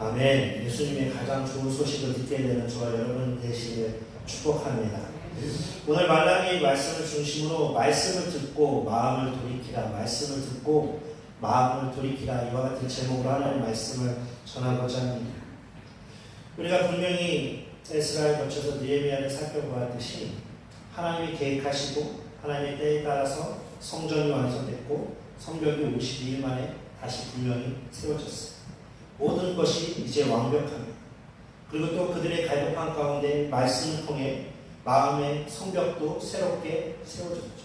아멘. 예수님의 가장 좋은 소식을 듣게 되는 저와 여러분 되시기를 축복합니다. 오늘 말라기 말씀을 중심으로 말씀을 듣고 마음을 돌이키라, 말씀을 듣고 마음을 돌이키라, 이와 같은 제목으로 하나님의 말씀을 전하고자 합니다. 우리가 분명히 에스라에 거쳐서 느헤미야를 살펴보았듯이 하나님이 계획하시고 하나님의 때에 따라서 성전이 완성됐고 성벽이 52일 만에 다시 분명히 세워졌어요. 모든 것이 이제 완벽합니다. 그리고 또 그들의 갈급한 가운데 말씀을 통해 마음의 성벽도 새롭게 세워졌죠.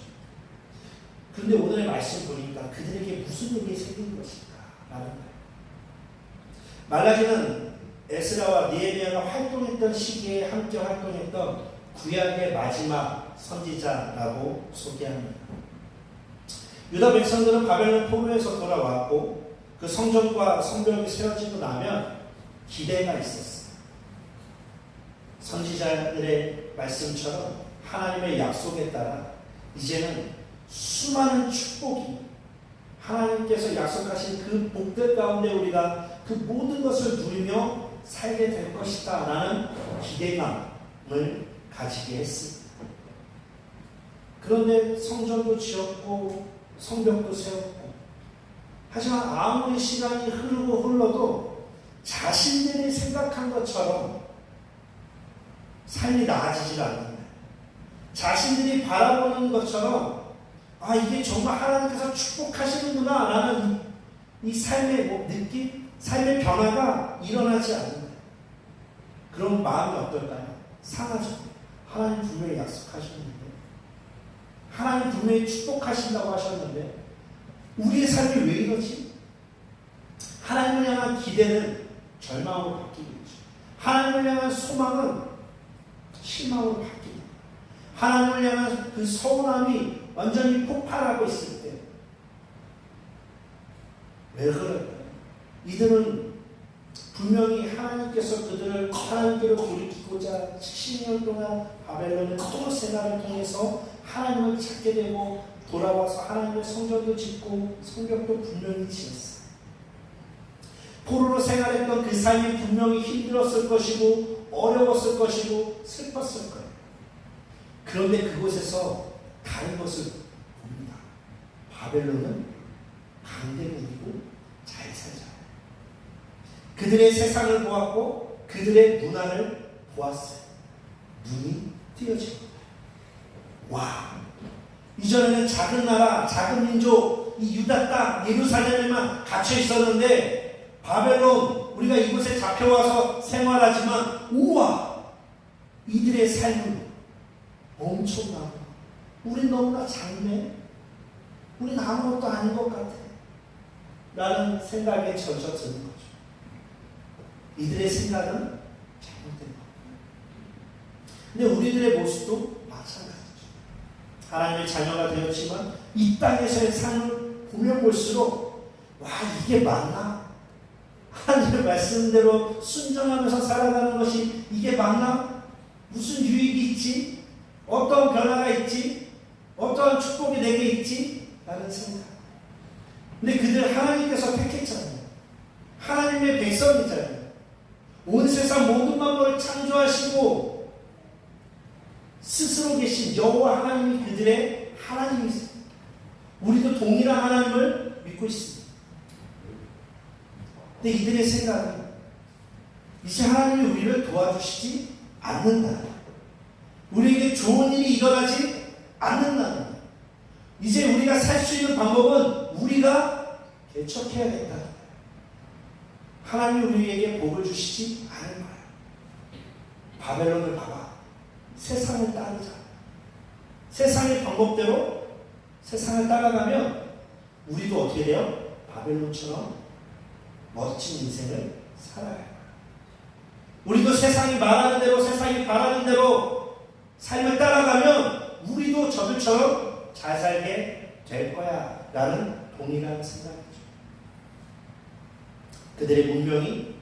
그런데 오늘의 말씀 보니까 그들에게 무슨 일이 생긴 것일까? 라는 거예요. 말라기는 에스라와 느헤미야가 활동했던 시기에 함께 활동했던 구약의 마지막 선지자라고 소개합니다. 유다 백성들은 바벨론 포로에서 돌아왔고 그 성전과 성벽이 세워지고 나면 기대가 있었어요. 선지자들의 말씀처럼 하나님의 약속에 따라 이제는 수많은 축복이 하나님께서 약속하신 그 복들 가운데 우리가 그 모든 것을 누리며 살게 될 것이다 라는 기대감을 가지게 했습니다. 그런데 성전도 지었고 성벽도 세웠고 하지만 아무리 시간이 흘러도 자신들이 생각한 것처럼 삶이 나아지질 않는다. 자신들이 바라보는 것처럼 이게 정말 하나님께서 축복하시는구나 라는 이 삶의 느낌, 삶의 변화가 일어나지 않는다. 그런 마음이 어떨까요? 상하죠. 하나님 분명히 약속하셨는데, 하나님 분명히 축복하신다고 하셨는데 우리의 삶이 왜 이러지? 하나님을 향한 기대는 절망으로 바뀌고 있죠. 하나님을 향한 소망은 실망으로 바뀌고, 하나님을 향한 그 서운함이 완전히 폭발하고 있을 때 왜 그럴까요? 이들은 분명히 하나님께서 그들을 하나님께로 돌이키고자 70년 동안 바벨론의 또 생활을 통해서 하나님을 찾게 되고 돌아와서 하나님의 성전도 짓고 성벽도 분명히 지었어요. 포로로 생활했던 그 삶이 분명히 힘들었을 것이고 어려웠을 것이고 슬펐을 거예요. 그런데 그곳에서 다른 것을 봅니다. 바벨론은 강대국이고 잘 살잖아요. 그들의 세상을 보았고 그들의 문화를 보았어요. 눈이 띄어진 거예요. 와, 이전에는 작은 나라, 작은 민족, 이 유다 땅, 예루살렘에만 갇혀 있었는데 바벨론, 우리가 이곳에 잡혀와서 생활하지만 우와, 이들의 삶은 엄청나고 우린 너무나 작네, 우린 아무것도 아닌 것 같아 라는 생각에 젖어 드는 거죠. 이들의 생각은 잘못된 거예요. 근데 우리들의 모습도 마찬가지죠. 하나님의 자녀가 되었지만 이 땅에서의 삶을 보면 볼수록 와, 이게 맞나? 하나님의 말씀대로 순종하면서 살아가는 것이 이게 맞나? 무슨 유익이 있지? 어떤 변화가 있지? 어떠한 축복이 내게 있지? 라는 생각. 근데 그들 하나님께서 택했잖아요. 하나님의 백성이잖아요. 온 세상 모든 만물을 창조하시고 스스로 계신 여호와 하나님이 그들의 하나님이세요. 우리도 동일한 하나님을 믿고 있습니다. 근데 이들의 생각은 이제 하나님이 우리를 도와주시지 않는다. 우리에게 좋은 일이 일어나지 않는다. 이제 우리가 살 수 있는 방법은 우리가 개척해야겠다. 하나님이 우리에게 복을 주시지 않을 거야. 바벨론을 봐봐. 세상을 따르자. 세상의 방법대로 세상을 따라가면 우리도 어떻게 돼요? 바벨론처럼 멋진 인생을 살아야 해요. 우리도 세상이 말하는 대로, 세상이 바라는 대로 삶을 따라가면 우리도 저들처럼 잘 살게 될 거야 라는 동일한 생각이죠. 그들의 문명이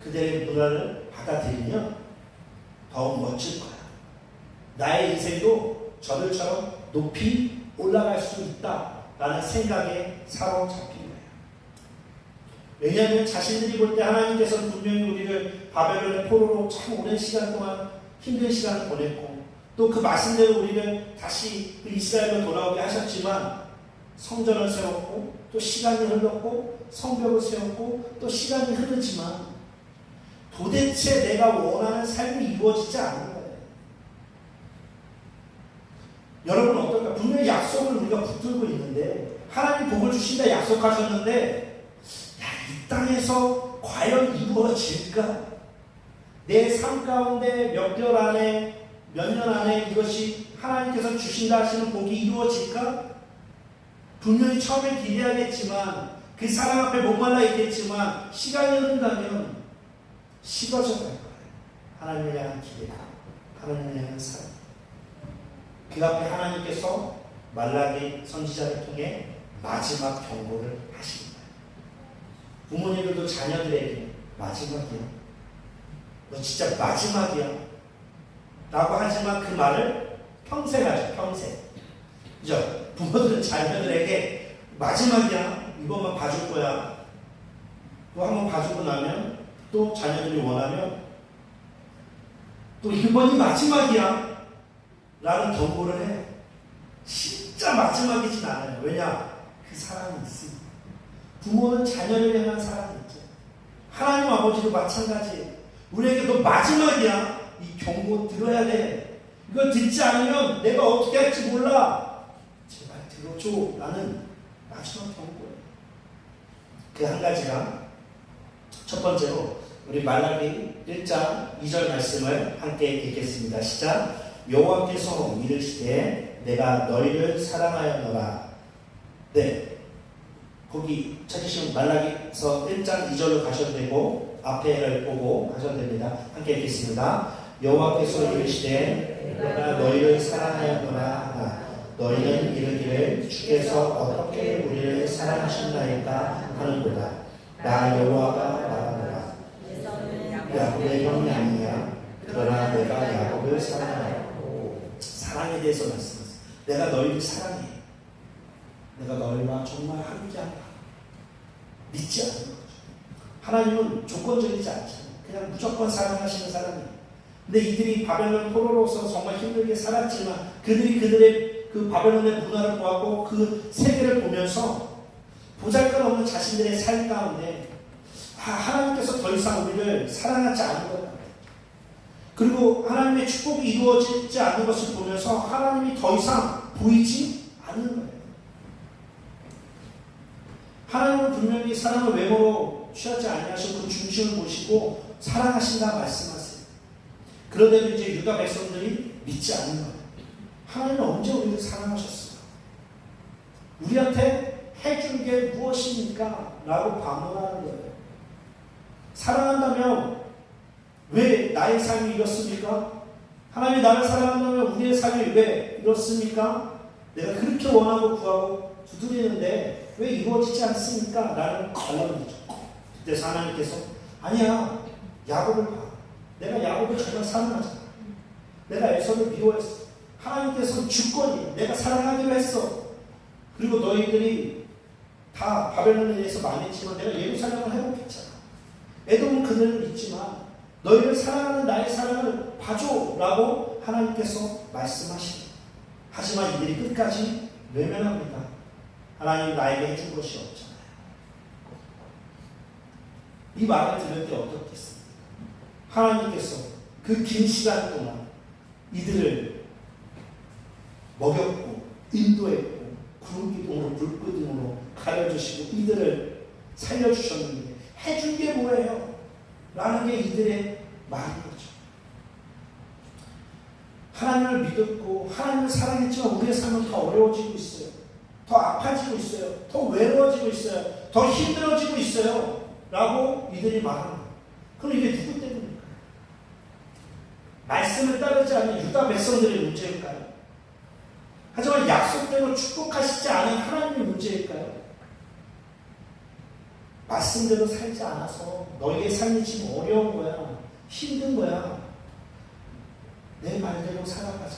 그들의 문화를 받아들이면 더욱 멋질 거야. 나의 인생도 저들처럼 높이 올라갈 수 있다 라는 생각에 사로잡힌 거예요. 왜냐하면 자신들이 볼 때 하나님께서는 분명히 우리를 바벨론의 포로로 참 오랜 시간 동안 힘든 시간을 보냈고 또 그 말씀대로 우리를 다시 그 이스라엘로 돌아오게 하셨지만 성전을 세웠고 또 시간이 흘렀고 성벽을 세웠고 또 시간이 흐르지만 도대체 내가 원하는 삶이 이루어지지 않는 거예요. 여러분 어떨까? 분명히 약속을 우리가 붙들고 있는데 하나님 복을 주신다 약속하셨는데 이 땅에서 과연 이루어질까? 내 삶 가운데 몇 개월 안에 몇 년 안에 이것이 하나님께서 주신다 하시는 복이 이루어질까? 분명히 처음에 기대하겠지만 그 사랑 앞에 목말라 있겠지만 시간이 흐른다면 식어져 갈 거예요. 하나님을 향한 기대가, 하나님을 향한 사랑. 그 앞에 하나님께서 말라기 선지자를 통해 마지막 경고를 하신 거예요. 부모님들도 자녀들에게 마지막이야. 너 진짜 마지막이야. 라고 하지만 그 말을 평생 하죠. 평생. 그죠? 부모들은 자녀들에게 마지막이야. 이것만 봐줄 거야. 또 한번 봐주고 나면 또 자녀들이 원하면 또 이번이 마지막이야. 라는 경고를 해. 진짜 마지막이진 않아요. 왜냐? 그 사랑이 있으니까. 부모는 자녀를 향한 사랑이 있죠. 하나님 아버지도 마찬가지예요. 우리에게도 마지막이야. 이 경고 들어야 돼. 이걸 듣지 않으면 내가 어떻게 할지 몰라. 제발 들어줘. 라는 마지막 경고예요. 그 한 가지가 첫 번째로 우리 말라기 1장 2절 말씀을 함께 읽겠습니다. 시작. 여호와께서 이르시되 내가 너희를 사랑하였노라. 네, 거기 찾으시면 말라기서 1장 2절로 가셔도 되고 앞에를 보고 가셔도 됩니다. 함께 읽겠습니다. 여호와께서 이르시되 내가 너희를 사랑하였노라 하나 너희는 이르기를 주께서 어떻게 우리를 사랑하셨나이까 하는도다. 나 여호와가 말하노라. 야곱의 형이 아니냐 그러나 내가 야곱을 사랑하였고. 사랑에 대해서 말씀하세요. 내가 너희를 사랑해. 내가 너희와 정말 함께한다. 믿지 않는 거죠. 하나님은 조건적이지 않잖아요. 그냥 무조건 사랑하시는 사람이에요. 근데 이들이 바벨론 포로로서 정말 힘들게 살았지만 그들이 그들의 그 바벨론의 문화를 보았고 그 세계를 보면서 보잘것없는 자신들의 삶 가운데 하나님께서 더 이상 우리를 사랑하지 않는 것. 그리고 하나님의 축복이 이루어지지 않는 것을 보면서 하나님이 더 이상 보이지 않는 거예요. 하나님은 분명히 사랑을 외모로 취하지 아니하시고 그 중심을 보시고 사랑하신다 말씀하세요. 그런데도 이제 유다 백성들이 믿지 않는 거예요. 하나님은 언제 우리를 사랑하셨어요? 우리한테 해준 게 무엇입니까? 라고 반문하는 거예요. 사랑한다면 왜 나의 삶이 이렇습니까? 하나님이 나를 사랑한다면 우리의 삶이 왜 이렇습니까? 내가 그렇게 원하고 구하고 두드리는데 왜 이루어지지 않습니까? 라는 반문이죠. 그때 하나님께서 아니야, 야곱을 봐. 내가 야곱을 정말 사랑하잖아. 내가 에서를 미워했어. 하나님께서는 주권이 내가 사랑하기로 했어. 그리고 너희들이 다 바벨론에 대해서 망했지만 내가 예루살렘을 회복했잖아. 에돔은 그들을 믿지만 너희를 사랑하는 나의 사랑을 봐줘 라고 하나님께서 말씀하십니다. 하지만 이들이 끝까지 외면합니다. 하나님 나에게 해준 것이 없잖아요. 이 말을 들을 때 어떻겠습니까? 하나님께서 그 긴 시간 동안 이들을 먹였고 인도했고 구름기둥으로 불기둥으로 가려주시고 이들을 살려주셨는데 해준 게 뭐예요? 라는 게 이들의 말인 거죠. 하나님을 믿었고 하나님을 사랑했지만 우리의 삶은 더 어려워지고 있어요. 더 아파지고 있어요. 더 외로워지고 있어요. 더 힘들어지고 있어요. 라고 이들이 말하는 거예요. 그럼 이게 누구 때문일까요? 말씀을 따르지 않는 유다 백성들의 문제일까요? 하지만 약속대로 축복하시지 않은 하나님의 문제일까요? 말씀대로 살지 않아서 너희의 삶이 지금 어려운 거야. 힘든 거야. 내 말대로 살아가자.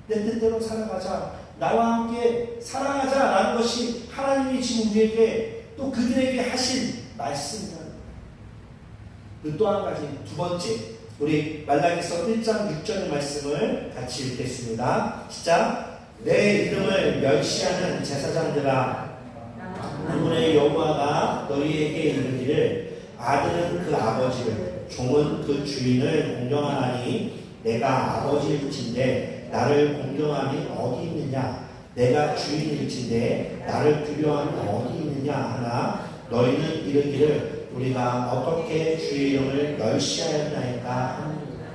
내 뜻대로 살아가자. 나와 함께 사랑하자. 라는 것이 하나님이 지금 우리에게 또 그들에게 하신 말씀이라는 거예요. 그리고 또 한 가지, 두 번째, 우리 말라기서 1장 6절의 말씀을 같이 읽겠습니다. 시작. 내 이름을 멸시하는 제사장들아, 만군의 여호와가 너희에게 이르기를 아들은 그 아버지를, 종은 그 주인을 공경하나니 내가 아버지일진데 나를 공경함이 어디 있느냐? 내가 주인일진데 나를 두려워함이 어디 있느냐 하나 너희는 이르기를 우리가 어떻게 주의 이름을 멸시하였나이까 하느니라.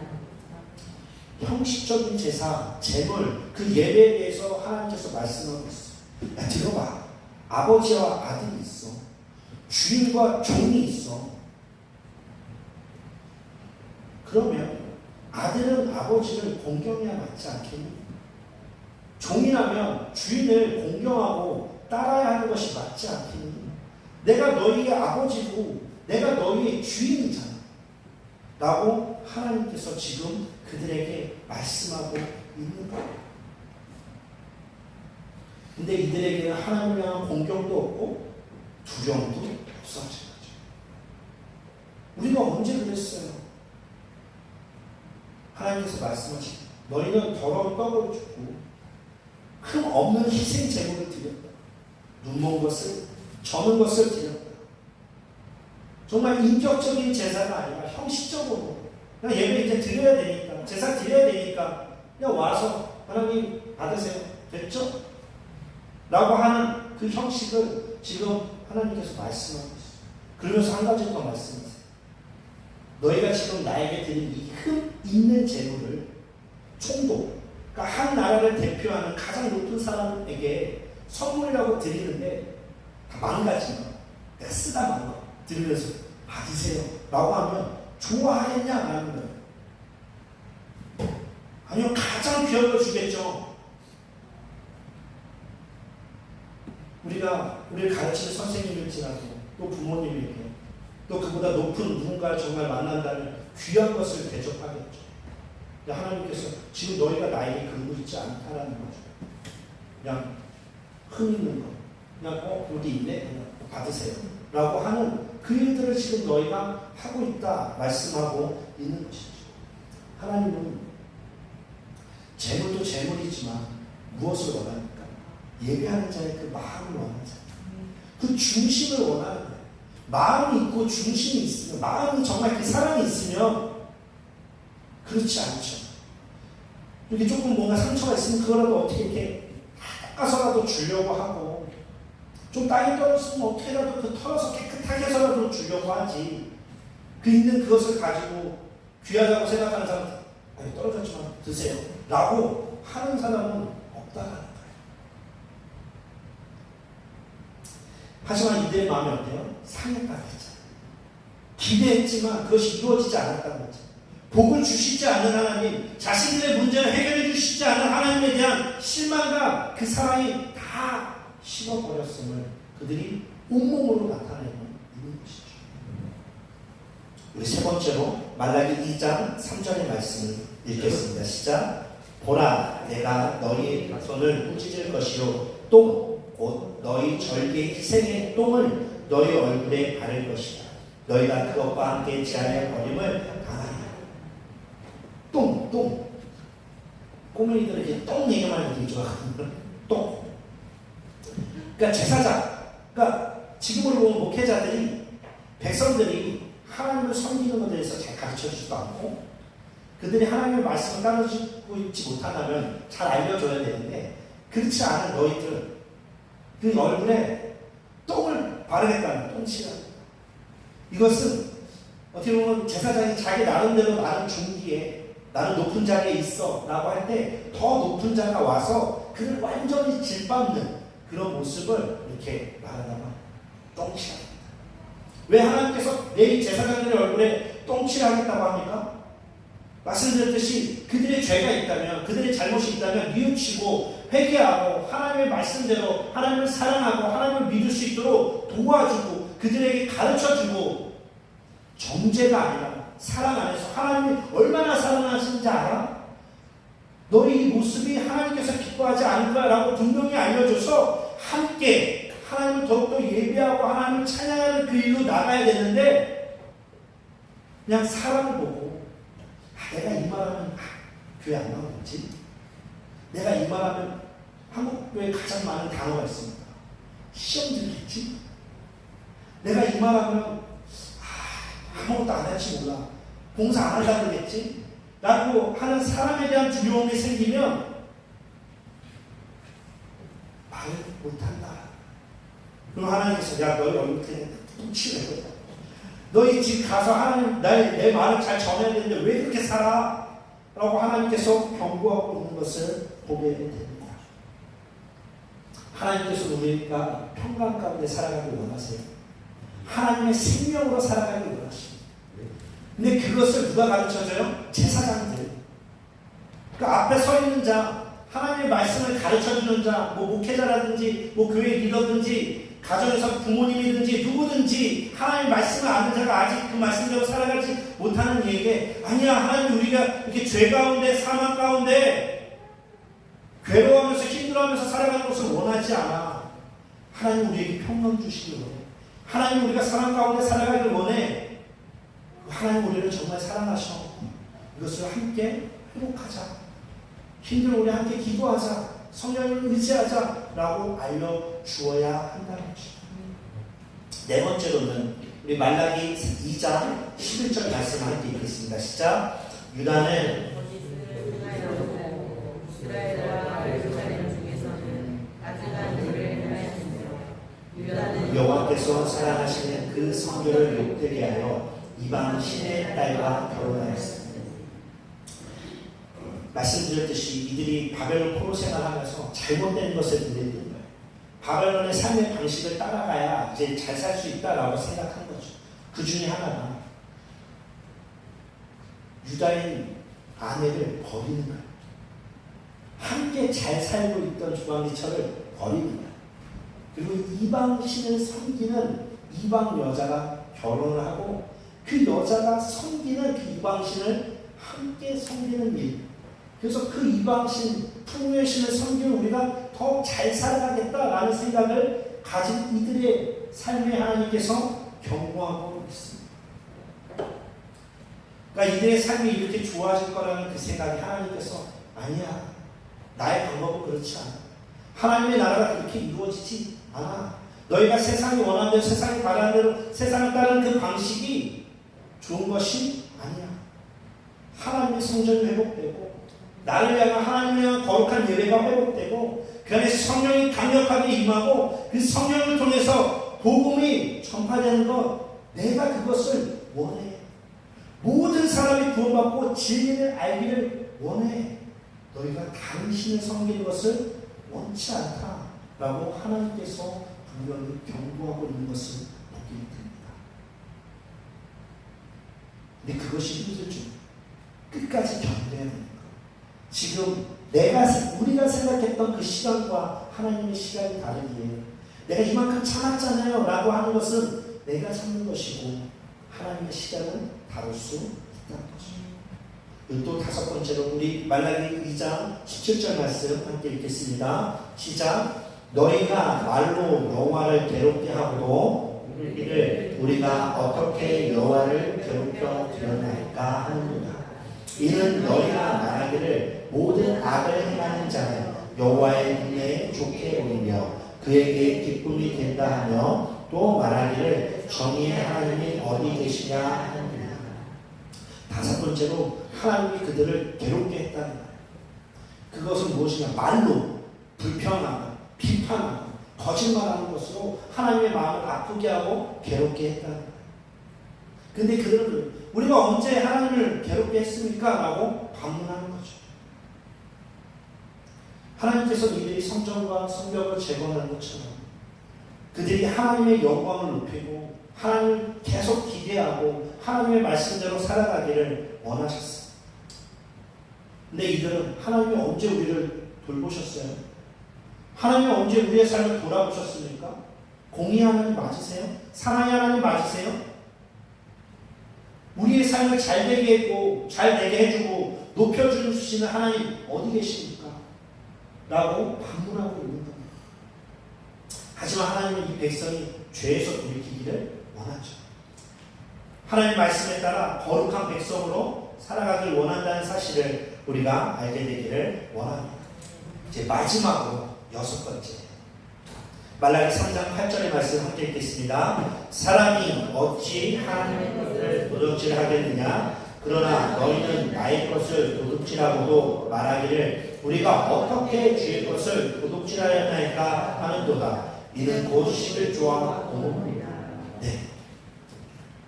형식적인 제사, 제물, 그 예배에 대해서 하나님께서 말씀하고 있어요. 야, 들어봐. 아버지와 아들이 있어. 주인과 종이 있어. 그러면 아들은 아버지를 공경해야 맞지 않겠니? 종이라면 주인을 공경하고 따라야 하는 것이 맞지 않겠니? 내가 너희의 아버지고 내가 너희의 주인이잖아. 라고 하나님께서 지금 그들에게 말씀하고 있는 거예요. 근데 이들에게는 하나님을 향한 공경도 없고 두려움도 없어진 거죠. 우리가 언제 그랬어요? 하나님께서 말씀하시고 너희는 더러운 떡을 주고 흠 없는 희생 제물을 드렸다. 눈먼 것을 저는 것을 드렸다. 정말 인격적인 제사가 아니라 형식적으로 그냥 예배 이제 드려야 되니까 제사 드려야 되니까 그냥 와서 하나님 받으세요. 됐죠? 라고 하는 그 형식을 지금 하나님께서 말씀하고 있어요. 그러면서 한 가지 더 말씀하세요. 너희가 지금 나에게 드린 이 흠 있는 제물을 총독, 그러니까 한 나라를 대표하는 가장 높은 사람에게 선물이라고 드리는데 다 망가진 거, 내가 쓰다 만 거 드리면서 받으세요 라고 하면 좋아하겠냐 안 하는 거예요. 아니요, 가장 귀한 걸 주겠죠. 우리를 가르치는 선생님일지라도 또 부모님에게 또 그보다 높은 누군가를 정말 만난다면 귀한 것을 대접하겠죠. 하나님께서 지금 너희가 나에게 그러고 있지 않다라는 거죠. 그냥 흥 있는 거, 그냥 여기 있네, 그냥 받으세요 라고 하는 그 일들을 지금 너희가 하고 있다 말씀하고 있는 것이죠. 하나님은 재물도 재물이지만 무엇을 원합니까? 예배하는 자의 그 마음을 원하잖아요. 그 중심을 원하는 거예요. 마음이 있고 중심이 있으면, 마음이 정말 그 사랑이 있으면 그렇지 않죠. 이렇게 조금 뭔가 상처가 있으면 그거라도 어떻게 이렇게 닦아서라도 주려고 하고, 좀 땅이 떨어졌으면 어떻게라도 그 털어서 깨끗하게 해서라도 주려고 하지. 그 있는 그것을 가지고 귀하다고 생각하는 사람, 아니 떨어졌지만 드세요 라고 하는 사람은 없다라는 거예요. 하지만 이들의 마음이 어때요? 상했다고 했잖아요. 기대했지만 그것이 이루어지지 않았다고 했잖아요. 복을 주시지 않는 하나님, 자신들의 문제를 해결해 주시지 않은 하나님에 대한 실망과 그 사랑이 다 식어버렸음을 그들이 온몸으로 나타내는 것이죠. 우리 세 번째로 말라기 2장 3절의 말씀을 읽겠습니다. 시작. 보라, 내가 너희의 손을 꾸짖을 것이요 똥 곧 너희 절개 희생의 똥을 너희 얼굴에 바를 것이다. 너희가 그것과 함께 제하여 버림을 당하리라. 똥. 꼬맹이들은 이렇게 똥 얘기만 해도 되게 좋아하거든요. 똥. 그러니까 제사장, 그러니까 지금으로 보면 목회자들이 백성들이 하나님을 섬기는 것에 대해서 잘 가르쳐 주지도 않고 그들이 하나님의 말씀을 따르고 있지 못한다면 잘 알려줘야 되는데 그렇지 않은 너희들 그 얼굴에 똥을 바르겠다는 똥칠하는 이것은 어떻게 보면 제사장이 자기 나름대로 나는 중기에 나는 높은 자리에 있어 라고 할 때 더 높은 자가 와서 그를 완전히 짓밟는 그런 모습을 이렇게 말하다가 똥칠합니다. 왜 하나님께서 내 제사장들의 얼굴에 똥칠하겠다고 합니까? 말씀드렸듯이 그들의 죄가 있다면 그들의 잘못이 있다면 뉘우치고 회개하고 하나님의 말씀대로 하나님을 사랑하고 하나님을 믿을 수 있도록 도와주고 그들에게 가르쳐주고 정죄가 아니라 사랑 안에서 하나님이 얼마나 사랑하시는지 알아? 너희 모습이 하나님께서 기뻐하지 않을 거라고 분명히 알려줘서 함께 하나님을 더욱더 예배하고 하나님을 찬양하는 그 일로 나가야 되는데 그냥 사람을 보고 내가 이 말하면 교회 안 나오겠지? 내가 이 말하면 한국교회에 가장 많은 단어가 있습니다. 시험 들겠지? 내가 이 말하면 아무것도 안 할지 몰라. 봉사 안 하려고 그러겠지? 라고 하는 사람에 대한 두려움이 생기면 말을 못한다. 그럼 하나님께서 야 너희 얼굴 그냥 퉁치래. 너희 집 가서 하나님 내 말을 잘 전해야 되는데 왜 그렇게 살아? 라고 하나님께서 경고하고 있는 것을 보게 됩니다. 하나님께서 우리가 평강 가운데 살아가길 원하세요. 하나님의 생명으로 살아가길 원하십니다. 근데 그것을 누가 가르쳐줘요? 제사장들. 그 앞에 서 있는 자, 하나님의 말씀을 가르쳐주는 자, 뭐 목회자라든지 뭐 교회 리더든지 가정에서 부모님이든지 누구든지 하나님의 말씀을 아는 자가 아직 그 말씀대로 살아가지 못하는 이에게 아니야, 하나님 우리가 이렇게 죄 가운데 사망 가운데 괴로워하면서 힘들어하면서 살아가는 것을 원하지 않아. 하나님 우리에게 평강 주시길 원해. 하나님 우리가 사랑 가운데 살아가길 원해. 하나님 우리를 정말 사랑하셔. 이것을 함께 회복하자. 힘든 우리 함께 기도하자. 성령을 의지하자. 라고 알려주어야 한다는 것입니다. 네 번째로는 우리 말라기 2장 11절 말씀 함께 읽겠습니다. 시작. 유다는 여호와께서 사랑하시는 그 성결을 욕되게 하여 이방 신의 딸과 결혼하였습니다. 말씀드렸듯이 이들이 바벨론 포로 생활하면서 잘못된 것에 눈에 띈 거예요. 바벨론의 삶의 방식을 따라가야 이제 잘 살 수 있다라고 생각한 거죠. 그 중에 하나가 유다인 아내를 버리는 거예요. 함께 잘 살고 있던 주방지처를 버리는 거예요. 그리고 이방 신을 섬기는 이방 여자가 결혼을 하고 그 여자가 섬기는 그 이방 신을 함께 섬기는 일. 그래서 그 이방 신, 풍요의 신을 섬기는 우리가 더 잘 살아가겠다라는 생각을 가진 이들의 삶에 하나님께서 경고하고 있습니다. 그러니까 이들의 삶이 이렇게 좋아질 거라는 그 생각이 하나님께서 아니야. 나의 방법은 그렇지 않아. 하나님의 나라가 그렇게 이루어지지 않아. 너희가 세상이 원하는 대로, 세상이 바라는 대로, 세상을 따르는 그 방식이 좋은 것이 아니야. 하나님의 성전이 회복되고 나를 향한 하나님을 향한 거룩한 예배가 회복되고 그 안에 성령이 강력하게 임하고 그 성령을 통해서 복음이 전파되는 것, 내가 그것을 원해. 모든 사람이 구원받고 진리를 알기를 원해. 너희가 당신을 섬기는 것을 원치 않다라고 하나님께서 분명히 경고하고 있는 것을 보게 됩니다. 근데 그것이 힘들죠. 끝까지 견뎌야 되는 거. 지금 우리가 생각했던 그 시간과 하나님의 시간이 다르기에 내가 이만큼 참았잖아요 라고 하는 것은 내가 참는 것이고 하나님의 시간은 다를 수 있다는 것입니다. 또 다섯 번째로 우리 말라기 2장 17절 말씀 함께 읽겠습니다. 시작. 너희가 말로 여호와를 괴롭게 하고도 이를 우리가 어떻게 여호와를 괴롭혀 드러날까 하는구나. 이는 너희가 말하기를 모든 악을 행하는 자는 여호와의 눈에 좋게 보이며 그에게 기쁨이 된다 하며 또 말하기를 정의의 하나님이 어디 계시냐 하느니라. 다섯 번째로 하나님이 그들을 괴롭게 했다는 거예요. 그것은 무엇이냐? 말로 불평하고 비판하고 거짓말하는 것으로 하나님의 마음을 아프게 하고 괴롭게 했다는 거예요. 근데 그들은 우리가 언제 하나님을 괴롭게 했습니까? 라고 반문하는 거죠. 하나님께서 이들이 성전과 성벽을 재건하는 것처럼 그들이 하나님의 영광을 높이고 하나님을 계속 기대하고 하나님의 말씀대로 살아가기를 원하셨어요. 근데 이들은 하나님이 언제 우리를 돌보셨어요? 하나님이 언제 우리의 삶을 돌아보셨습니까? 공의 하나님 맞으세요? 사랑의 하나님 맞으세요? 우리의 삶을 잘 되게 했고 잘 되게 해주고 높여주시는 하나님 어디 계십니까? 라고 반문하고 있는 겁니다. 하지만 하나님은 이 백성이 죄에서 돌이키기를 원하죠. 하나님 말씀에 따라 거룩한 백성으로 살아가길 원한다는 사실을 우리가 알게 되기를 원합니다. 이제 마지막으로 6번째, 말라기 3장 8절의 말씀 함께 읽겠습니다. 사람이 어찌 하나님의 것을 도둑질하겠느냐? 그러나 너희는 나의 것을 도둑질하고도 말하기를 우리가 어떻게 주의 것을 도둑질하였나이까 하는도다. 이는 곧 11조와 공업이다. 네,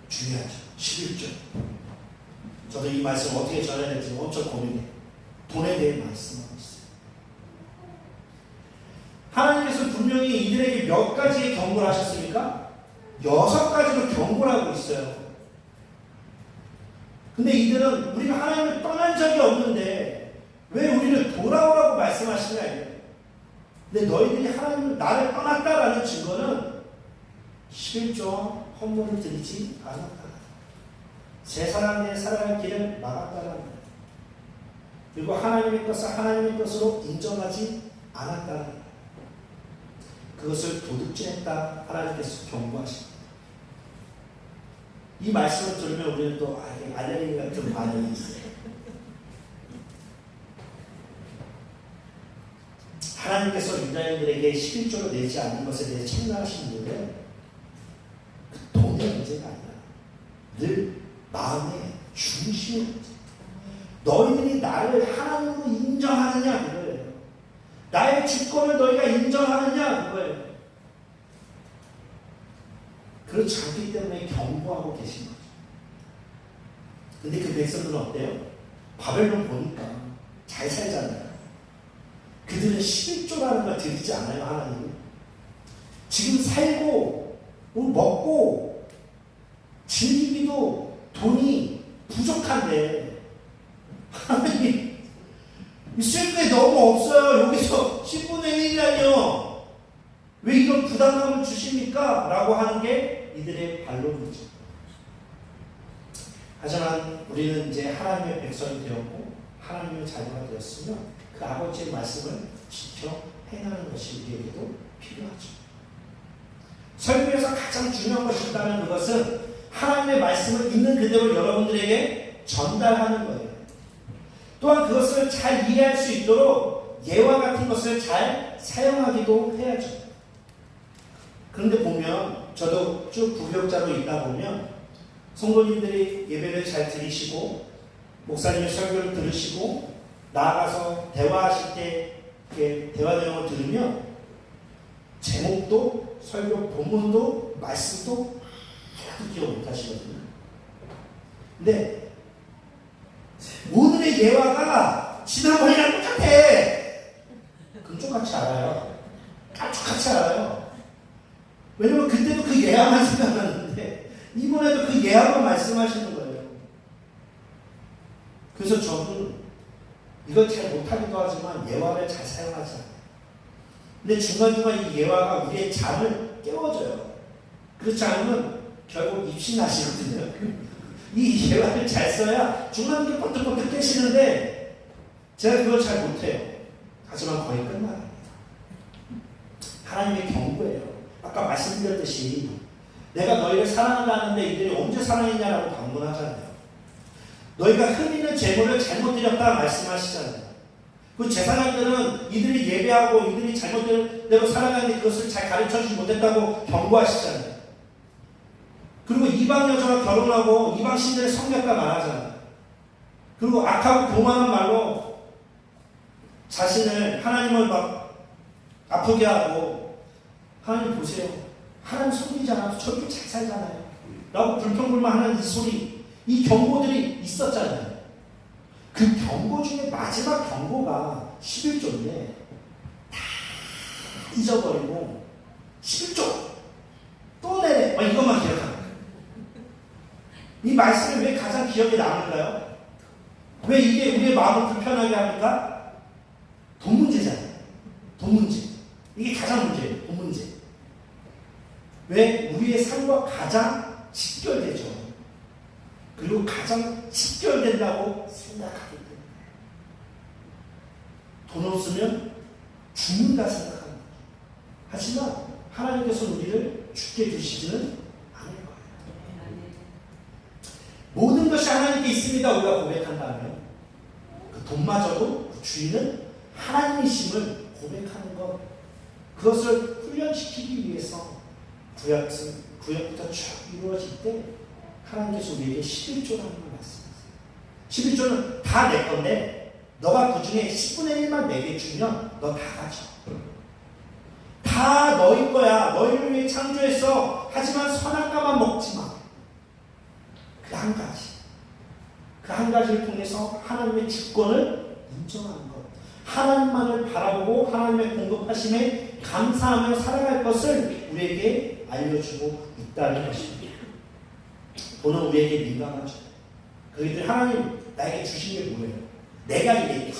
중요하죠. 11조. 저도 이 말씀 어떻게 전해야 될지 엄청 고민해요. 돈에 대해 말씀하고 있어요. 하나님께서 분명히 이들에게 몇 가지의 경고를 하셨습니까? 6가지로 경고를 하고 있어요. 근데 이들은 우리가 하나님을 떠난 적이 없는데 왜 우리를 돌아오라고 말씀하시냐 이거예요. 근데 너희들이 하나님을 나를 떠났다라는 증거는 11조와 헌물을 드리지 않았다. 새 사람의 살아갈 길을 막았다는 거예요. 그리고 하나님의 것을 하나님의 것으로 인정하지 않았다는 거예요. 그것을 도둑질했다 하나님께서 경고하십니다. 이 말씀을 들으면 우리는 또 알레르기 같은 반응이 있어요. 하나님께서 유다인들에게 11조를 내지 않는 것에 대해 책망하신 이유는 그 돈의 문제가 아니라 늘 마음의 중심의 문제. 너희들이 나를 하나님으로 인정하느냐 그거예요. 나의 주권을 너희가 인정하느냐 그거예요. 그렇지 않기 때문에 경고하고 계신 거죠. 근데 그 백성들은 어때요? 바벨론 보니까 잘 살잖아요. 그들은 11조라는 걸 드리지 않아요, 하나님은. 지금 살고, 먹고, 즐기기도 돈이 부족한데, 하나님, 쓸 게 너무 없어요. 여기서 10분의 1이라뇨. 왜 이런 부담감을 주십니까? 라고 하는 게 이들의 반론이죠. 하지만 우리는 이제 하나님의 백성이 되었고, 하나님의 자녀가 되었으면, 그 아버지의 말씀을 지켜 행하는 것이 우리에게도 필요하죠. 설교에서 가장 중요한 것이 있다면 그것은 하나님의 말씀을 있는 그대로 여러분들에게 전달하는 거예요. 또한 그것을 잘 이해할 수 있도록 예와 같은 것을 잘 사용하기도 해야죠. 그런데 보면 저도 쭉 부교육자로 있다 보면 성도님들이 예배를 잘 드리시고 목사님의 설교를 들으시고 나아가서 대화하실 때 대화 내용을 들으면 제목도 설교 본문도 말씀도 하나도 기억 못 하시거든요. 근데 오늘의 예화가 지난번이랑 똑같아. 금쪽같이 알아요. 깜짝같이 알아요. 왜냐면 그때도 그 예화만 생각났는데 이번에도 그 예화만 말씀하시는 거예요. 그래서 저는 이걸 잘 못하기도 하지만 예화를 잘 사용하지 않아요. 근데 중간중간 이 예화가 우리의 잠을 깨워줘요. 그렇지 않으면 결국 입신하시거든요. 이 예화를 잘 써야 중간중간 번뜩번뜩 깨시는데 제가 그걸 잘 못해요. 하지만 거의 끝나갑니다. 하나님의 경고예요. 아까 말씀드렸듯이 내가 너희를 사랑한다는데 이들이 언제 사랑했냐라고 반문하잖아요. 너희가 흠 있는 제물을 잘못 드렸다 말씀하시잖아요. 그 제사장들은 이들이 예배하고 이들이 잘못대로 살아가는데 그것을 잘 가르쳐주지 못했다고 경고하시잖아요. 그리고 이방 여자와 결혼하고 이방 신들의 성격과 말하잖아요. 그리고 악하고 교만한 말로 자신을 하나님을 막 아프게 하고 하나님 보세요. 하나님 섬기지 않아도 저렇게 잘 살잖아요. 라고 불평불만하는 이 소리, 이 경고들이 있었잖아요. 그 경고 중에 마지막 경고가 11조인데 다 잊어버리고 11조 또 내래 이것만 기억합니다. 이 말씀이 왜 가장 기억에 남을까요? 왜 이게 우리의 마음을 불편하게 합니까? 돈 문제잖아요. 돈 문제. 이게 가장 문제예요. 돈 문제. 왜? 우리의 삶과 가장 직결되죠. 그리고 가장 직결된다고 생각하기 때문에. 돈 없으면 죽는다 생각합니다. 하지만 하나님께서 우리를 죽게 두시지는 않을 거예요. 모든 것이 하나님께 있습니다. 우리가 고백한다면 그 돈마저도 그 주인은 하나님이심을 고백하는 것, 그것을 훈련시키기 위해서 구약부터 쭉 이루어질 때 하나님께서 우리에게 11조라는 걸 말씀하세요. 11조는 다 내 건데 너가 그 중에 10분의 1만 내게 주면 너 다 가져. 다 너희 거야. 너희를 위해 창조했어. 하지만 선악과만 먹지 마. 그 한 가지. 그 한 가지를 통해서 하나님의 주권을 인정하는 것. 하나님만을 바라보고 하나님의 공급하심에 감사하며 살아갈 것을 우리에게 알려주고 있다는 것입니다. 돈은 우리에게 민감하죠. 그들이 하나님 나에게 주신 게 뭐예요? 내가 일했고,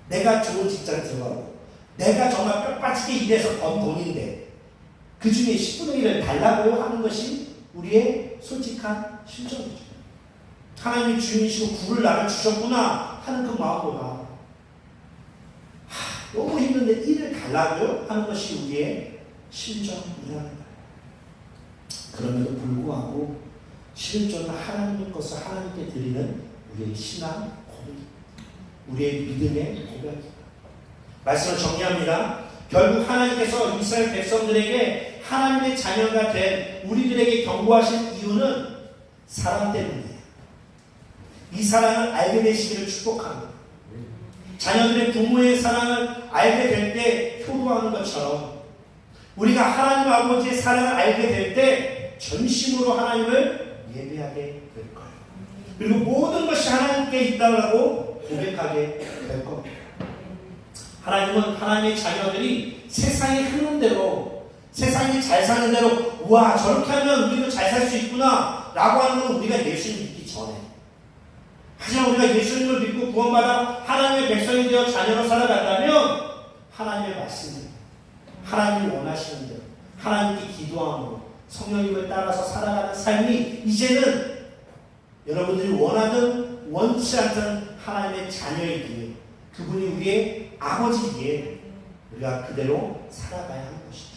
내가 좋은 직장 들어가고, 내가 정말 뼈 빠지게 일해서 번 돈인데 그 중에 10분의 1을 달라고 하는 것이 우리의 솔직한 심정이죠. 하나님이 주인이시고 구를 나를 주셨구나 하는 그 마음보다 너무 힘든데 1을 달라고요? 하는 것이 우리의 심정이라는 거예요. 그럼에도 불구하고 11조는 하나님의 것을 하나님께 드리는 우리의 신앙 고백입니다. 우리의 믿음의 고백입니다. 말씀을 정리합니다. 결국 하나님께서 이스라엘 백성들에게 하나님의 자녀가 된 우리들에게 경고하신 이유는 사랑 때문이에요. 이 사랑을 알게 되시기를 축복합니다. 자녀들의 부모의 사랑을 알게 될 때 효도하는 것처럼 우리가 하나님 아버지의 사랑을 알게 될 때 전심으로 하나님을 예배하게 될 거예요. 그리고 모든 것이 하나님께 있다고 고백하게 될 겁니다. 하나님은 하나님의 자녀들이 세상이 흐르는 대로, 세상이 잘 사는 대로 우와 저렇게 하면 우리도 잘 살 수 있구나 라고 하는 건 우리가 예수님 믿기 전에, 하지만 우리가 예수님을 믿고 구원받아 하나님의 백성이 되어 자녀로 살아간다면 하나님의 말씀을, 하나님이 원하시는 대로 하나님께 기도함으로 성령님을 따라서 살아가는 삶이 이제는 여러분들이 원하든 원치 않든 하나님의 자녀이기에 그분이 우리의 아버지기에 우리가 그대로 살아가야 하는 것이죠.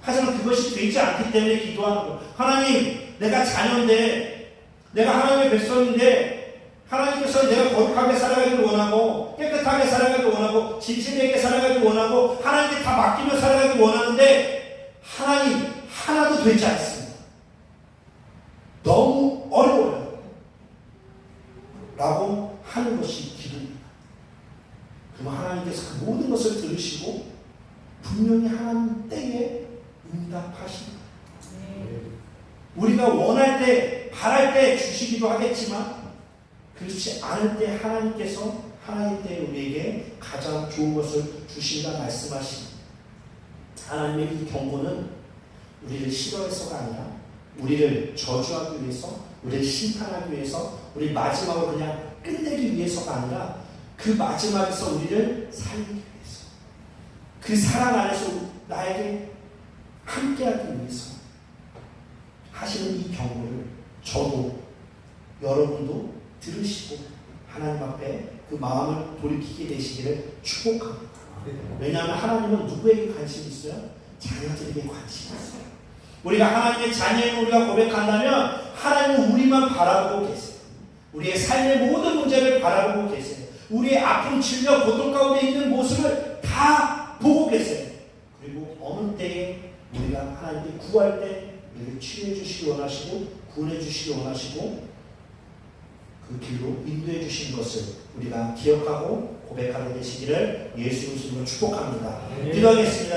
하지만 그것이 되지 않기 때문에 기도하는 거예요. 하나님, 내가 자녀인데, 내가 하나님의 백성인데 하나님께서 내가 거룩하게 살아가기를 원하고 깨끗하게 살아가기를 원하고 진실되게 살아가기를 원하고 하나님께 다 맡기며 살아가기를 원하는데 하나님 하나도 되지 않습니다. 너무 어려워요. 라고 하는 것이 기도입니다. 그럼 하나님께서 그 모든 것을 들으시고 분명히 하나님 때에 응답하십니다. 우리가 원할 때, 바랄 때 주시기도 하겠지만 그렇지 않을 때 하나님께서 하나님 때 우리에게 가장 좋은 것을 주신다 말씀하십니다. 하나님의 이 경고는 우리를 싫어해서가 아니라 우리를 저주하기 위해서, 우리를 심판하기 위해서, 우리 마지막으로 그냥 끝내기 위해서가 아니라 그 마지막에서 우리를 살리기 위해서, 그 사랑 안에서 나에게 함께하기 위해서 하시는 이 경고를 저도 여러분도 들으시고 하나님 앞에 그 마음을 돌이키게 되시기를 축복합니다. 왜냐하면 하나님은 누구에게 관심이 있어요? 자녀들에게 관심이 있어요. 우리가 하나님의 자녀임을 우리가 고백한다면 하나님은 우리만 바라보고 계세요. 우리의 삶의 모든 문제를 바라보고 계세요. 우리의 아픔, 질병, 고통 가운데 있는 모습을 다 보고 계세요. 그리고 어느 때에 우리가 하나님께 구할 때 우리를 치유해 주시기 원하시고 구원해 주시기 원하시고 그 길로 인도해 주신 것을 우리가 기억하고 고백하게 되시기를 예수님 이름으로 축복합니다. 기도하겠습니다.